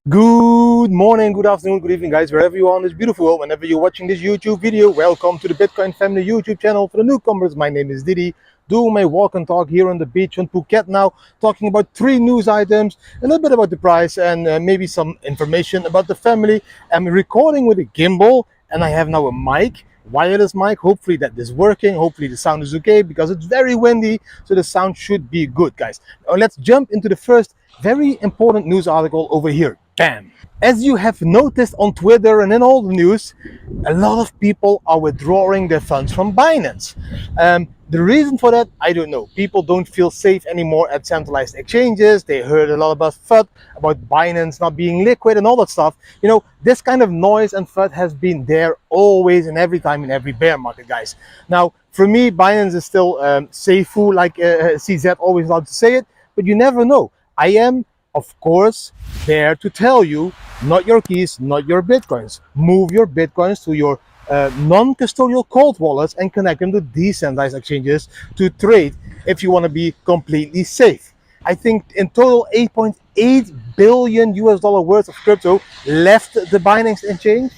Good morning, good afternoon, good evening, guys, wherever you are on this beautiful world, whenever you're watching this YouTube video. Welcome to the Bitcoin Family YouTube channel. For the newcomers, my name is Didi. Doing my walk and talk here on the beach on Phuket now, talking about 3 news items, a little bit about the price, and maybe some information about the family. I'm recording with a gimbal, and I have now a mic, wireless mic. Hopefully that is working. Hopefully the sound is okay because it's very windy, so the sound should be good, guys. Now let's jump into the first very important news article over here. Bam! As you have noticed on Twitter and in all the news, a lot of people are withdrawing their funds from Binance. The reason for that, I don't know. People don't feel safe anymore at centralized exchanges. They heard a lot about FUD, about Binance not being liquid and all that stuff. You know, this kind of noise and FUD has been there always and every time in every bear market, guys. Now, for me, Binance is still safe, like CZ always loves to say it, but you never know. I am, of course, there to tell you, not your keys, not your Bitcoins. Move your Bitcoins to your non-custodial cold wallets and connect them to decentralized exchanges to trade if you want to be completely safe. I think in total 8.8 billion US dollar worth of crypto left the Binance exchange,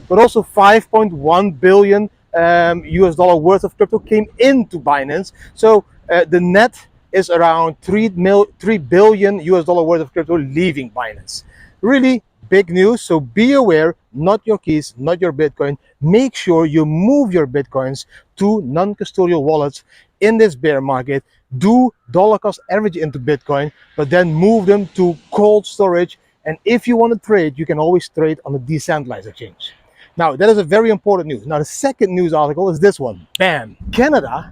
but also 5.1 billion US dollar worth of crypto came into Binance. So the net is around 3 billion US dollar worth of crypto leaving Binance. Really big news. So be aware, not your keys, not your Bitcoin. Make sure you move your Bitcoins to non-custodial wallets in this bear market. Do dollar cost average into Bitcoin, but then move them to cold storage. And if you want to trade, you can always trade on a decentralized exchange. Now, that is a very important news. Now, the second news article is this one. Bam! Canada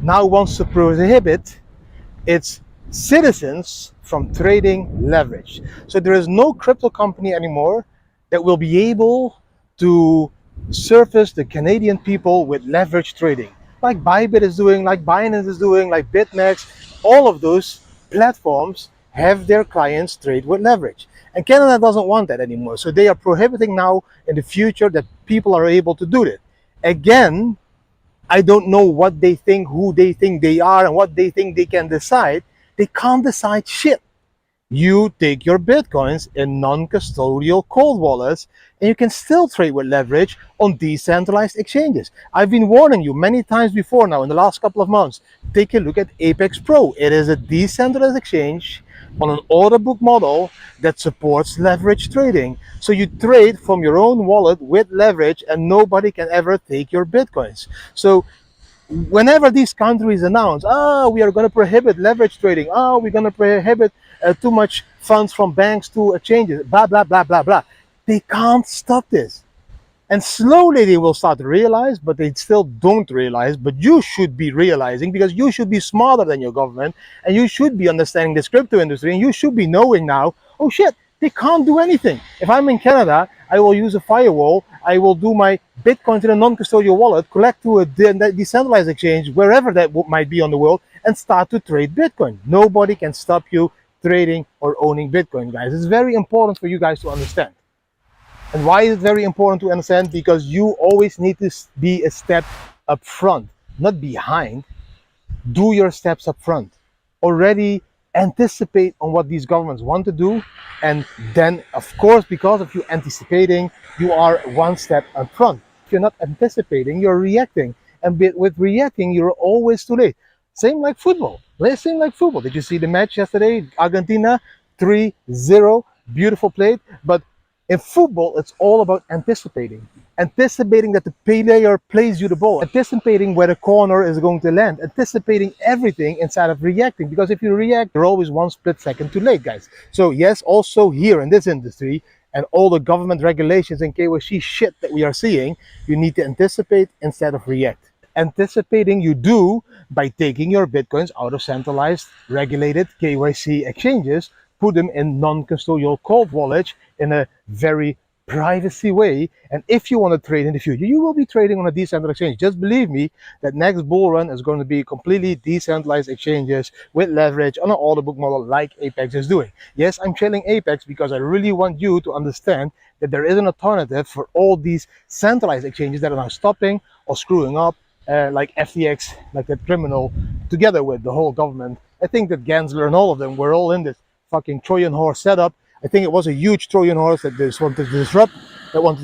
now wants to prohibit its citizens from trading leverage. So there is no crypto company anymore that will be able to surface the Canadian people with leverage trading, like Bybit is doing, like Binance is doing, like BitMEX. All of those platforms have their clients trade with leverage, and Canada doesn't want that anymore. So they are prohibiting now in the future that people are able to do it. Again, I don't know what they think, who they think they are, and what they think they can decide. They can't decide shit. You take your Bitcoins in non-custodial cold wallets, and you can still trade with leverage on decentralized exchanges. I've been warning you many times before now in the last couple of months. Take a look at Apex Pro. It is a decentralized exchange on an order book model that supports leverage trading. So you trade from your own wallet with leverage, and nobody can ever take your Bitcoins. So whenever these countries announce, we are going to prohibit leverage trading, we're going to prohibit too much funds from banks to exchanges, blah, blah, blah, blah, blah. They can't stop this. And slowly they will start to realize, but they still don't realize. But you should be realizing, because you should be smarter than your government, and you should be understanding this crypto industry, and you should be knowing now, oh shit, they can't do anything. If I'm in Canada, I will use a firewall. I will do my Bitcoin in a non-custodial wallet, collect to a decentralized exchange, wherever that might be on the world, and start to trade Bitcoin. Nobody can stop you trading or owning Bitcoin, guys. It's very important for you guys to understand. And why is it very important to understand? Because you always need to be a step up front, not behind. Do your steps up front. Already anticipate on what these governments want to do, and then, of course, because of you anticipating, you are one step up front. If you're not anticipating, you're reacting, and with reacting, you're always too late. Same like football. Same like football. Did you see the match yesterday? Argentina 3-0, beautiful play. But in football, it's all about anticipating. Anticipating that the player plays you the ball. Anticipating where the corner is going to land. Anticipating everything instead of reacting. Because if you react, you're always one split second too late, guys. So yes, also here in this industry, and all the government regulations and KYC shit that we are seeing, you need to anticipate instead of react. Anticipating you do by taking your Bitcoins out of centralized, regulated KYC exchanges, put them in non-custodial cold wallets in a very privacy way. And if you want to trade in the future, you will be trading on a decentralized exchange. Just believe me, that next bull run is going to be completely decentralized exchanges with leverage on an order book model like Apex is doing. Yes, I'm trailing Apex because I really want you to understand that there is an alternative for all these centralized exchanges that are now stopping or screwing up, like FTX, like that criminal, together with the whoole government. I think that Gensler and all of them were all in this fucking Trojan horse setup. I think it was a huge Trojan horse that this wanted to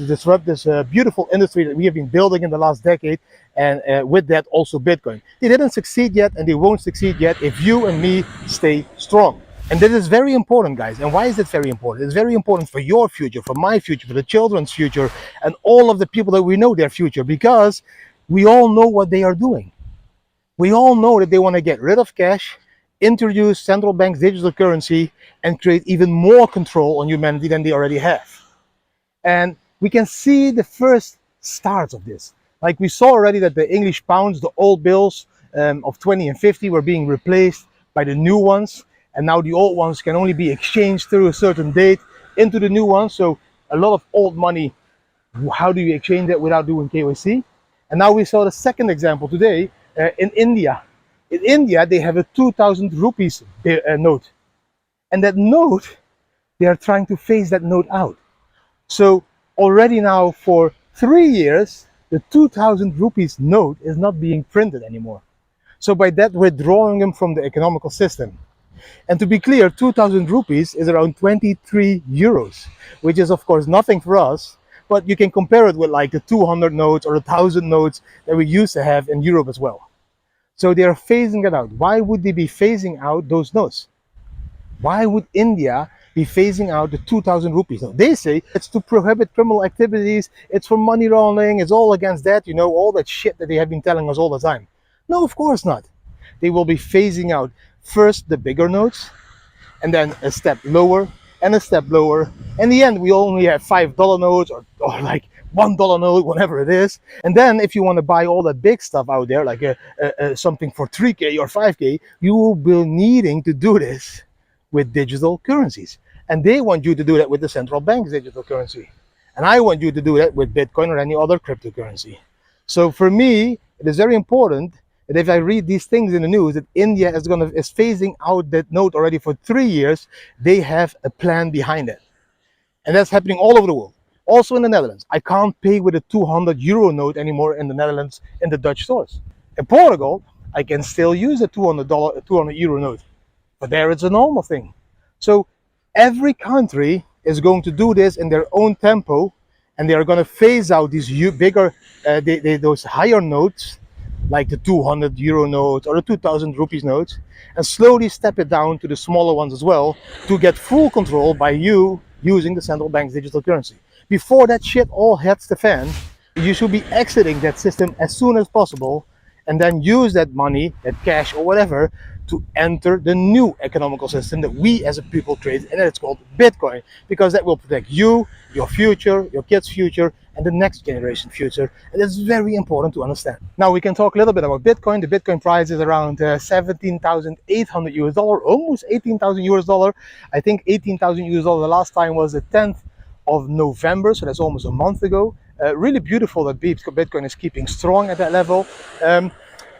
disrupt, this beautiful industry that we have been building in the last decade, and with that also Bitcoin. They didn't succeed yet, and they won't succeed yet if you and me stay strong. And this is very important, guys. And why is it very important? It's very important for your future, for my future, for the children's future, and all of the people that we know their future, because we all know what they are doing. We all know that they want to get rid of cash, introduce central banks digital currency, and create even more control on humanity than they already have. And we can see the first starts of this. Like we saw already that the English pounds, the old bills of 20 and 50 were being replaced by the new ones. And now the old ones can only be exchanged through a certain date into the new ones. So a lot of old money, how do you exchange that without doing KYC? And now we saw the second example today in India. In India, they have a 2,000 rupees note. And that note, they are trying to phase that note out. So already now for 3 years, the 2,000 rupees note is not being printed anymore. So by that, we're drawing them from the economical system. And to be clear, 2,000 rupees is around 23 euros, which is of course nothing for us, but you can compare it with like the 200 notes or the 1,000 notes that we used to have in Europe as well. So they are phasing it out. Why would they be phasing out those notes? Why would India be phasing out the 2,000 rupees? Now, they say it's to prohibit criminal activities, it's for money laundering, it's all against that, you know, all that shit that they have been telling us all the time. No, of course not. They will be phasing out first the bigger notes, and then a step lower, and a step lower. In the end, we only have $5 notes or like $1 note, whatever it is. And then if you want to buy all that big stuff out there, like something for 3K or 5K, you will be needing to do this with digital currencies. And they want you to do that with the central bank's digital currency. And I want you to do that with Bitcoin or any other cryptocurrency. So for me, it is very important that if I read these things in the news that India is phasing out that note already for 3 years, they have a plan behind it. And that's happening all over the world. Also in the Netherlands. I can't pay with a 200 euro note anymore in the Netherlands in the Dutch stores. In Portugal, I can still use a $200 euro note. But there it's a normal thing. So every country is going to do this in their own tempo, and they are going to phase out these bigger, those higher notes, like the 200 euro note or the 2,000 rupees notes, and slowly step it down to the smaller ones as well, to get full control by you using the central bank's digital currency. Before that shit all hits the fan, you should be exiting that system as soon as possible, and then use that money, that cash or whatever, to enter the new economical system that we as a people create, and it's called Bitcoin, because that will protect you, your future, your kids' future, and the next generation future. And it's very important to understand. Now we can talk a little bit about Bitcoin. The Bitcoin price is around 17,800 US dollar, almost 18,000 US dollar. I think 18,000 US dollar the last time was the 10th of November, so that's almost a month ago. Really beautiful that Bitcoin is keeping strong at that level.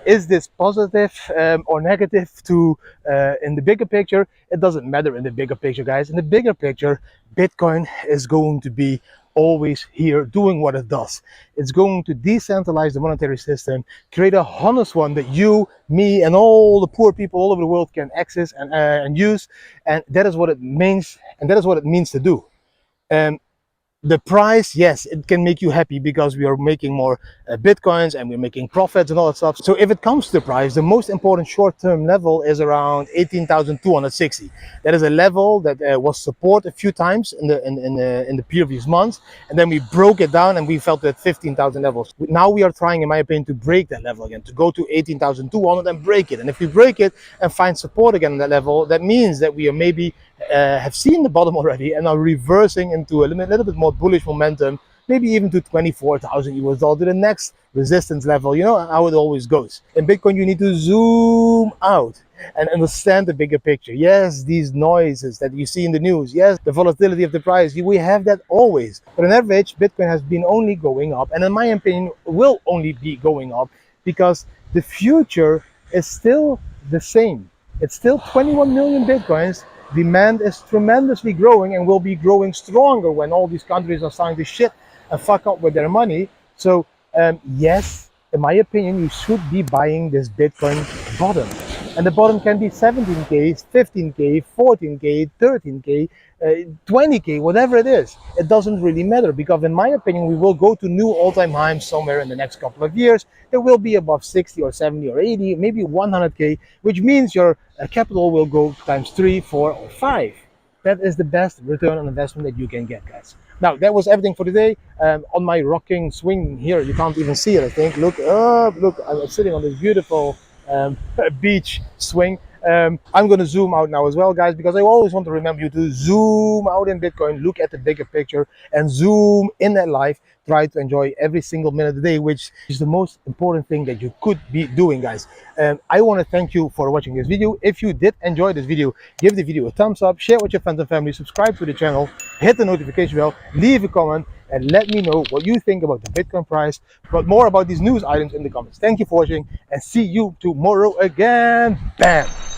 Is this positive or negative to in the bigger picture? It doesn't matter in the bigger picture, guys. In the bigger picture, Bitcoin is going to be always here doing what it does. It's going to decentralize the monetary system, create a honest one that you, me, and all the poor people all over the world can access and use. And that is what it means. And that is what it means to do. The price, yes, it can make you happy because we are making more Bitcoins and we're making profits and all that stuff. So if it comes to the price, the most important short-term level is around 18,260. That is a level that was supported a few times in the previous months, and then we broke it down and we felt at 15,000 levels. Now we are trying, in my opinion, to break that level again, to go to 18,200 and break it. And if we break it and find support again on that level, that means that we are maybe have seen the bottom already and are reversing into a little bit more bullish momentum, maybe even to 24,000 US dollars, to the next resistance level. You know how it always goes. In Bitcoin, you need to zoom out and understand the bigger picture. Yes, these noises that you see in the news, yes, the volatility of the price, we have that always. But on average, Bitcoin has been only going up, and in my opinion, will only be going up because the future is still the same. It's still 21 million Bitcoins. Demand is tremendously growing and will be growing stronger when all these countries are starting to shit and fuck up with their money. So yes, in my opinion, you should be buying this Bitcoin bottom. and the bottom can be 17k, 15k, 14k, 13k, 20k, whatever it is. It doesn't really matter, because in my opinion we will go to new all-time highs somewhere in the next couple of years. It will be above 60 or 70 or 80, maybe 100k, which means your capital will go times 3, 4 or 5. That is the best return on investment that you can get, guys. Now, that was everything for today. On my rocking swing here, you can't even see it, I think. Look up, look, I'm sitting on this beautiful beach swing. I'm going to zoom out now as well, guys, because I always want to remember you to zoom out in Bitcoin, look at the bigger picture, and zoom in that life. Try to enjoy every single minute of the day, which is the most important thing that you could be doing, guys. I want to thank you for watching this video. If you did enjoy this video, give the video a thumbs up, share with your friends and family, subscribe to the channel, hit the notification bell, leave a comment, and let me know what you think about the Bitcoin price, but more about these news items in the comments. Thank you for watching, and see you tomorrow again. Bam!